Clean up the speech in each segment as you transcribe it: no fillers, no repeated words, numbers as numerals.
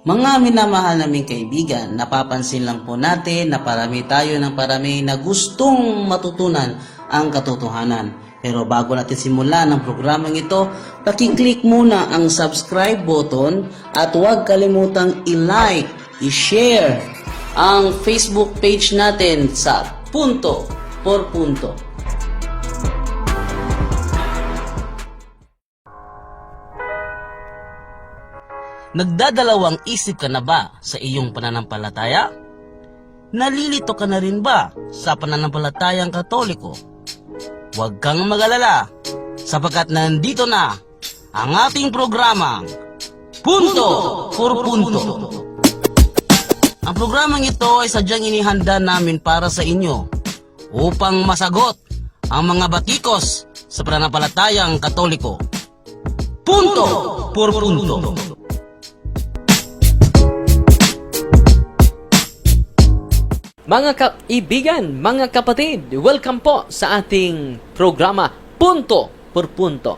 Mga minamahal naming kaibigan, napapansin lang po natin na parami tayo ng parami na gustong matutunan ang katotohanan. Pero bago natin simulan ang programang ito, pakiclick muna ang subscribe button at huwag kalimutang i-like, i-share ang Facebook page natin sa Punto por Punto. Nagdadalawang isip ka na ba sa iyong pananampalataya? Nalilito ka na rin ba sa pananampalatayang Katoliko? Huwag kang mag-alala sapagkat nandito na ang ating programang Punto por Punto. Ang programang ito ay sadyang inihanda namin para sa inyo upang masagot ang mga batikos sa pananampalatayang Katoliko. Punto por Punto. Mga kaibigan, mga kapatid, welcome po sa ating programa Punto por Punto.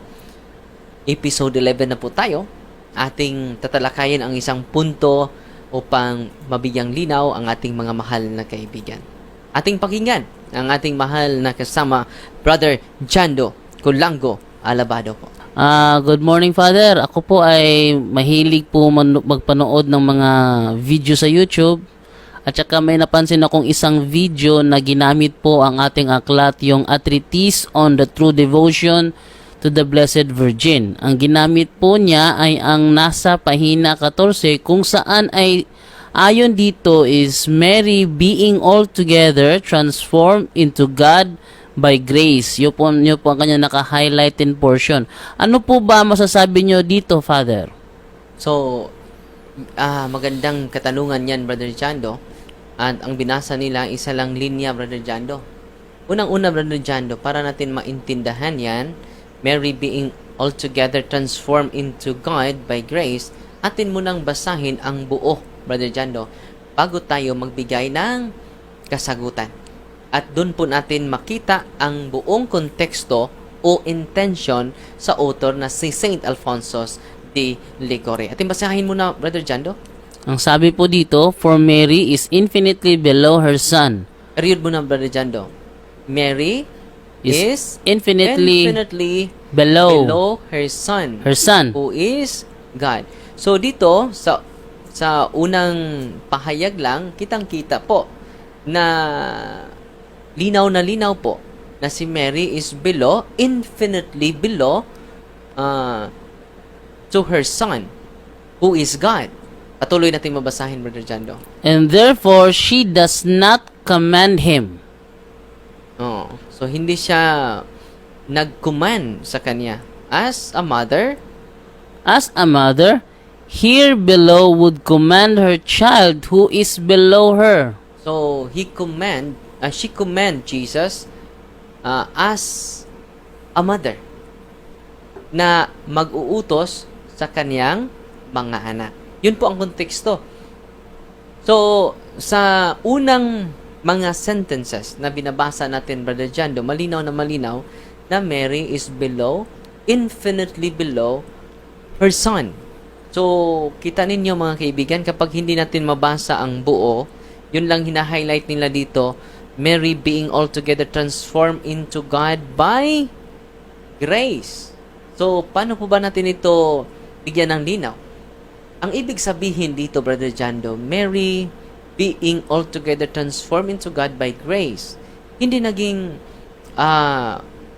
Episode 11 na po tayo. Ating tatalakayin ang isang punto upang mabigyang linaw ang ating mga mahal na kaibigan. Ating pakinggan ang ating mahal na kasama, Brother Jando Culango Alabado po. Good morning, Father. Ako po ay mahilig po magpanood ng mga video sa YouTube. At saka may napansin akong isang video na ginamit po ang ating aklat, yung A Treatise on the True Devotion to the Blessed Virgin. Ang ginamit po niya ay ang nasa pahina 14 kung saan ay ayon dito is Mary being altogether transformed into God by grace. Yun po ang kanya naka-highlighted portion. Ano po ba masasabi nyo dito, Father? So, magandang katanungan yan, Brother Jando. At ang binasa nila, isa lang linya, Brother Jando. Unang-una, Brother Jando, para natin maintindahan yan, Mary being altogether transformed into God by grace, atin munang basahin ang buo, Brother Jando, bago tayo magbigay ng kasagutan. At doon po natin makita ang buong konteksto o intention sa author na si Saint Alfonso de Liguori. Atin basahin muna, Brother Jando. Ang sabi po dito, for Mary is infinitely below her son. Read mo na, Brother Jando. Mary is infinitely below her son. Her son. Who is God. So dito, sa unang pahayag lang, kitang-kita po na linaw po na si Mary is below, infinitely below to her son, who is God. Patuloy natin mabasahin, Brother Jando. And therefore, she does not command him. So, hindi siya nag-command sa kanya. As a mother, here below would command her child who is below her. so she command Jesus as a mother na mag-uutos sa kanyang mga anak. Yun po ang konteksto. So, sa unang mga sentences na binabasa natin, Brother Jando, malinaw na Mary is below, infinitely below her son. So, kita ninyo mga kaibigan, kapag hindi natin mabasa ang buo, yun lang hina-highlight nila dito, Mary being altogether transformed into God by grace. So, paano po ba natin ito bigyan ng linaw? Ang ibig sabihin dito, Brother Jando, Mary being altogether transformed into God by grace, hindi naging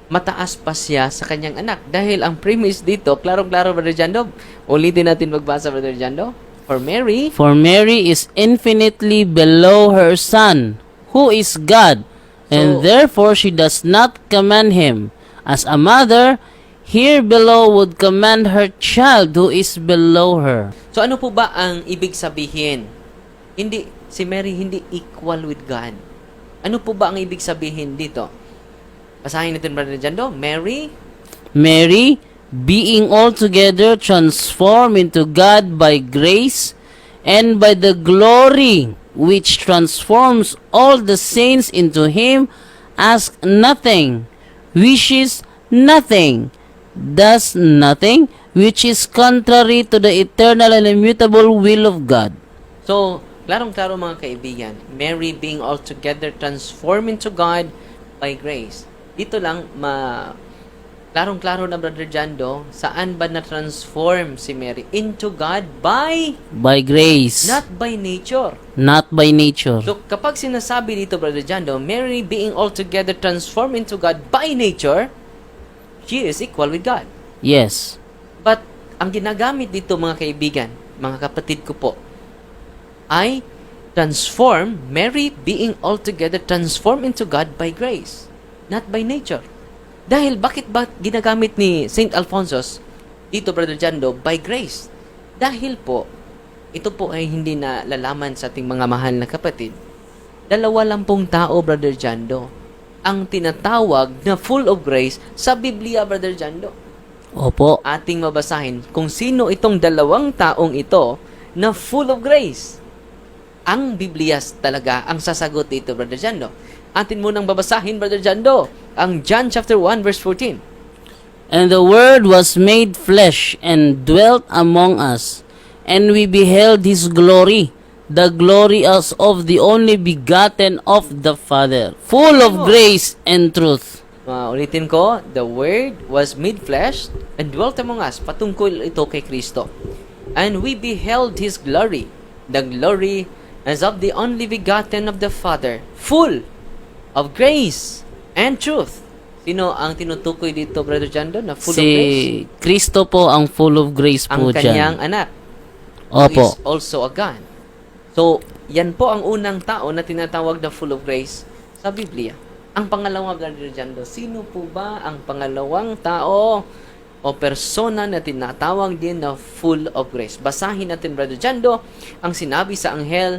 mataas pa siya sa kanyang anak. Dahil ang premise dito, klarong-klaro, Brother Jando. Ulitin natin magbasa, Brother Jando. For Mary is infinitely below her son, who is God, and therefore she does not command him. As a mother, here below would command her child who is below her. So ano po ba ang ibig sabihin? Si Mary hindi equal with God. Ano po ba ang ibig sabihin dito? Basahin natin, Brother Jando. Mary, being altogether transformed into God by grace and by the glory which transforms all the saints into Him, asks nothing, wishes nothing, does nothing which is contrary to the eternal and immutable will of God. So, klarong-klaro mga kaibigan, Mary being altogether transformed into God by grace. Dito lang, klarong-klaro na Brother Jando, saan ba na-transform si Mary? Into God by, By grace, not by nature. not by nature. So, kapag sinasabi dito, Brother Jando, Mary being altogether transformed into God by nature, she is equal with God. Yes. But, ang ginagamit dito mga kaibigan, mga kapatid ko po, ay transform, Mary being altogether transformed into God by grace, not by nature. Dahil bakit ba ginagamit ni Saint Alphonsus dito, Brother Jando, by grace? Dahil po, ito po ay hindi na lalaman sa ating mga mahal na kapatid. Dalawa lang pong tao, Brother Jando, ang tinatawag na full of grace sa Biblia, Brother Jando. Opo. Ating mabasahin kung sino itong dalawang taong ito na full of grace. Ang Biblia talaga ang sasagot dito, Brother Jando. Atin munang babasahin, Brother Jando, ang John chapter 1 verse 14. And the Word was made flesh and dwelt among us, and we beheld His glory, the glory as of the only begotten of the Father, full of grace and truth. Ulitin ko, the Word was made flesh and dwelt among us. Patungkol ito kay Kristo. And we beheld His glory, the glory as of the only begotten of the Father, full of grace and truth. Sino ang tinutukoy dito, Brother Jando, na full of grace? Si Kristo po ang full of grace po Ang dyan. kanyang anak, who Opo. is also a God. So, yan po ang unang tao na tinatawag na full of grace sa Biblia. Ang pangalawa, Brother Jando, sino po ba ang pangalawang tao o persona na tinatawag din na full of grace? Basahin natin, Brother Jando, ang sinabi sa anghel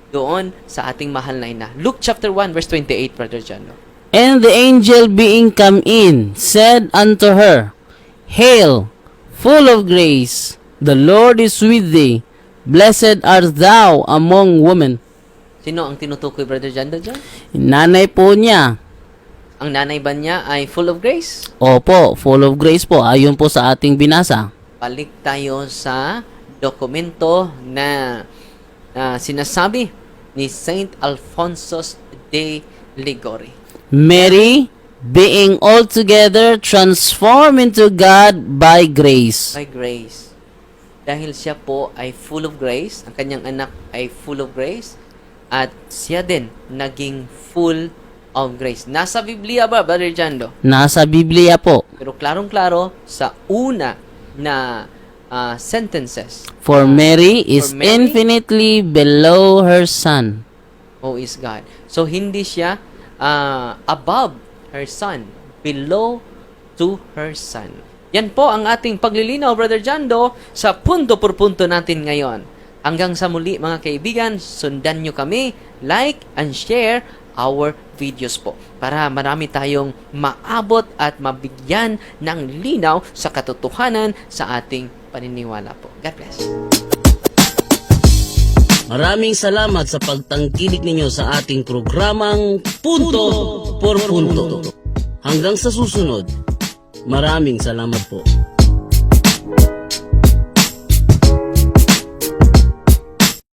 doon sa ating mahal na ina. Luke chapter 1 verse 28, Brother Jando. And the angel being come in, said unto her, Hail, full of grace, the Lord is with thee. Blessed art thou among women. Sino ang tinutukoy, Brother Jando, dyan? Nanay po niya. Ang nanay ba niya ay full of grace? Opo, full of grace po. Ayon po sa ating binasa. Balik tayo sa dokumento na sinasabi ni Saint Alphonsus de Ligori. Mary, being altogether transformed into God by grace. By grace. Dahil siya po ay full of grace, ang kanyang anak ay full of grace, at siya din naging full of grace. Nasa Biblia ba, Brother Jando? Nasa Biblia po. Pero klarong-klaro sa una na sentences. For Mary is For Mary, infinitely below her son. who is God. So, hindi siya above her son, below to her son. Yan po ang ating paglilinaw, Brother Jando, sa punto por punto natin ngayon. Hanggang sa muli, mga kaibigan, sundan nyo kami, like and share our videos po para marami tayong maabot at mabigyan ng linaw sa katotohanan sa ating paniniwala po. God bless. Maraming salamat sa pagtangkilik ninyo sa ating programang Punto por Punto. Hanggang sa susunod, maraming salamat po.